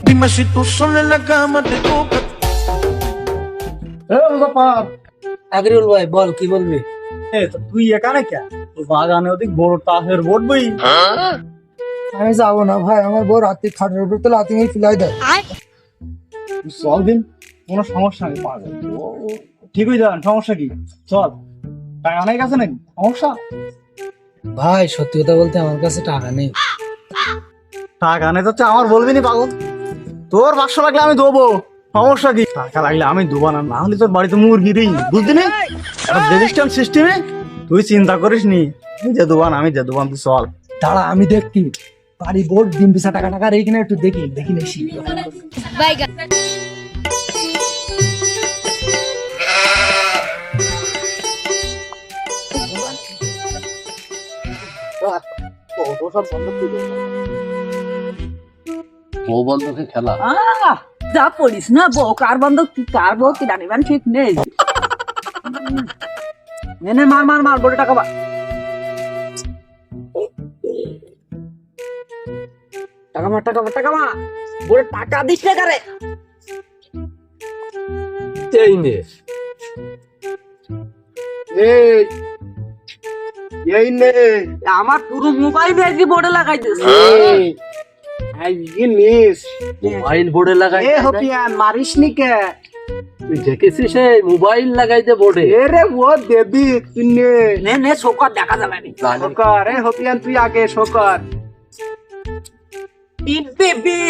Dime si tú sola en la cama te toca. আগরিউল ভাই বল কি বলবি? তুই এখানে কে? বাগানে ওদিক বড় তাহের বোট বই। আমি যাবো না ভাই, আমার বউ রাতে খাটের উপর তো লাথি মেরে ফিলাই দেয়। চল দিন, কোনো সমস্যা নেই, পাওয়া যাবে। ঠিক হয়ে যান, সমস্যা কি? চল, টাকা অনেক আছে নাকি? সমস্যা? ভাই সত্যি কথা বলতে আমার কাছে টাকা নেই। টাকা নেই তো আমার বলবি নি পাগল, তোর 500 লাগলে আমি দেবো, সমস্যা কি? টাকা লাগলে আমি দেবো না, না হলে তোর বাড়িতে মুরগি দিই, বুঝলি না? রেজিস্ট্যান্স সিস্টেমে তুই চিন্তা করিস নি, আমি যে দোবান তুই চল। দাঁড়া আমি দেখছি বাড়ি বোর্ড ডিম পিসা টাকা টাকা রেখে না, একটু দেখি দেখি নেছি। বউ বন্ধকে খেলা যা পড়িস না, বউ কার বন্ধ কার বউ কি জানিবেন ঠিক নেই। নে মার মার মার, বড় টাকা টাকা মার টাকা মার টাকা মার, বড় টাকা দিস না কারে। এই নে এই নে আমার পুরো মোবাইল ভেজি বোর্ডে লাগাই দিস। মোবাইল বোর্ডে লাগাই। হপিয়ান মারিস নি কে? তুই দেখেছিস মোবাইল লাগাইতে বোর্ডে? এরে ও দেবি তুই নে নে শোকর দেখা যাবে না। শোকর, এ হপিয়ান তুই আগে শোকর। বেবি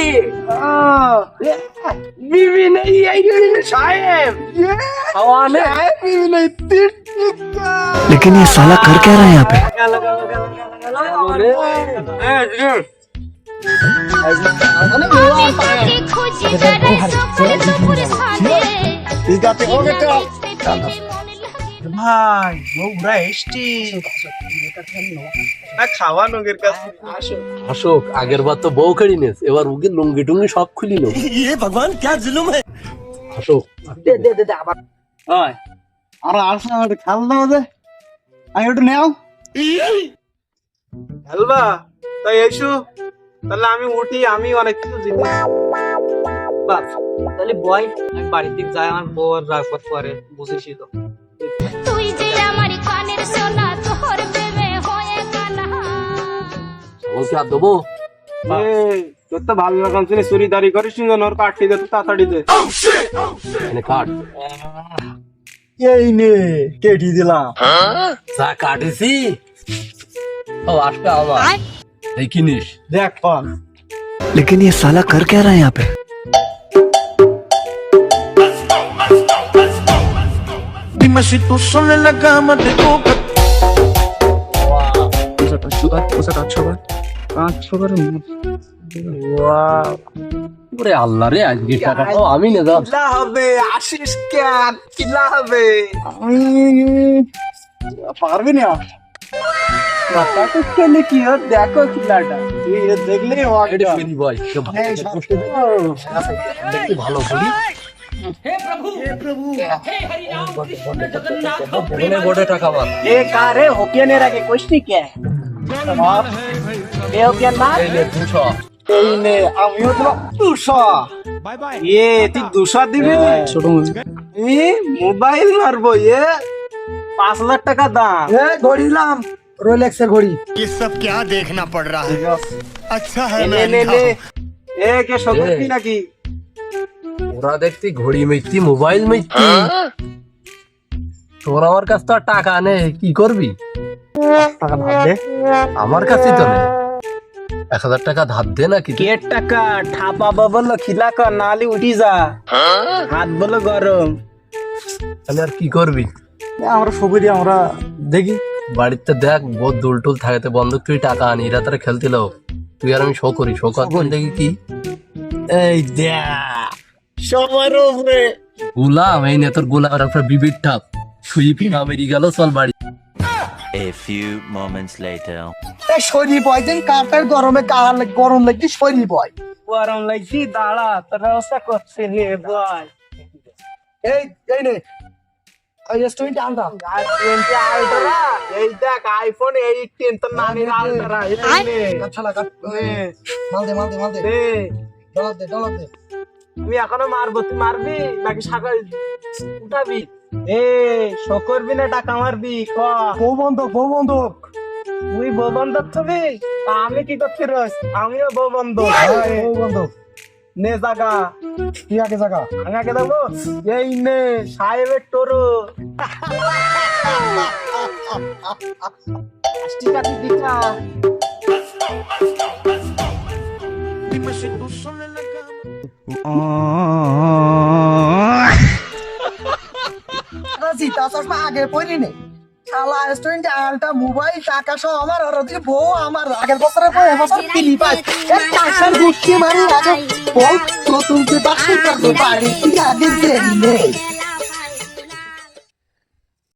বিবি নেই এই সাহেব, আওয়ানে বিবি নেই তিন। लेकिन ये साला कर क्या रहा है यहाँ पे? ভাই বউরা এসছি, খাওয়া নগের কাছে আসো। অশোক আগের বার তো বউ খেড়ি নিস, এবার উগে লুঙ্গি টুঙ্গি সব খুলি নো। ये भगवान क्या जुल्म है? অশোক দে দে দে আবার ওই আর আসা একটু খেল দাও দে, আমি একটু নেও খেলবা। তাই এসো, তাহলে আমি উঠি, আমি অনেক কিছু জিনিস। বাস তাহলে বয় আমি বাড়ির দিক যাই, আমার বউ আর রাগ করে বুঝিসই তো। তুই যে আমার কানের সোনা, তোর প্রেমে হয়ে কানা। বল কি আর দেবো? তোর তো ভালো লাগান শুনে চুরিদারি করিস নি, ওর কাটটি দে তো তাড়াতাড়ি দে। এনে কাট। এই নে কেটে দিলাম। যা কাটেছি ও আসবে আমার দেখিনিস। দেখ পান, लेकिन ये साला कर क्या रहा है यहाँ पे? Dime si tú sola en la cama te toca. ওরে আল্লাহ রে, আজকে টাকাটাও আমি না দাও। কিলা হবে আসিস কেন? কিলা হবে পারবি না? বাতা তো খেলে কি আর দেখো কিলাটা, তুই দেখলে এটা ফেরি বয় দেখতে ভালো করি। বলে বড় টাকা মার। এ কারে হোকিয়ানে রাখে কইছি কে? এ হোকিয়ান না এই নে 200। এই নে আমিও তো 200। এ তুই 200 দিবি? ছোট মোবাইল মারবো, 5,00,000 টাকা দাম। ঘড়ি নিলাম, রোলেক্সের ঘড়ি। ये सब क्या देखना पड़ रहा है? अच्छा है নে নে নে, এ কে সত্যি নাকি? ওরা দেখতি ঘড়ি মেইতি মোবাইল মেইতি, তোর আমার কাছে তো আর টাকা নেই, কি করবি? টাকা ধার দে। আমার কাছে তো নেই, 1,000 টাকা ধার দে নাকি? কে টাকা ঠাপা বলো খিলা কর, নালি উঠি যা, হাত বলো গরম। তাহলে আর কি করবি? আমরা সবুরি আমরা দেখি। বাড়িতে দেখ বহুত দুলটুল থাকতে বন্ধক তুই টাকা আনি, এরা তারা খেলছিল, তুই আর আমি শো করি, শো কর দেখি কি। এই দেখ সবার উপরে গুলাম, এই নে তোর গোলামের একটা বিবির ঠাপ, শুই ফিনা বেরিয়ে গেল, চল বাড়ি। A few moments later. শরীর বয় দিন কাটার গরমে গরম লাগছে, শরীর বয় গরম লাগছি, দাঁড়া তোর ব্যবস্থা করছি রে ভাই। এই এই নে ওই রেস্টুরেন্টে আলটা আর 20 আলট্রা এই দেখ আইফোন 18 তো নানির আলট্রা এই নে কাছালা কাট নে মাল দে দে ডলার দে তুই এখনো মারবো তুই মারবি নাকি সকাল উঠাবি এ শো করবি না টাকা মারবি ক বউ বন্ধক তুই বউ বন্ধক ছবি তা আমি কি করতে রস আমিও বউ বন্ধক বউ বন্ধক নে জাগা কি আগে জায়গা আমি আগে দেবো এই নে সাহেবের টোরো ঠিক আছে দিকা Dime si tú solo en la cama. জিতা চশমা আগে পরি নে শালা রেস্টুরেন্টে আলটা মোবাইল টাকা সহ আমার আর ওদিকে বউ আমার আগের বছরে পর এবছর কিনি পাই এক টাকার গুষ্টি মারি আগে বউ তো তুমি বাসি করবে বাড়ি থেকে আগে দেরি নেই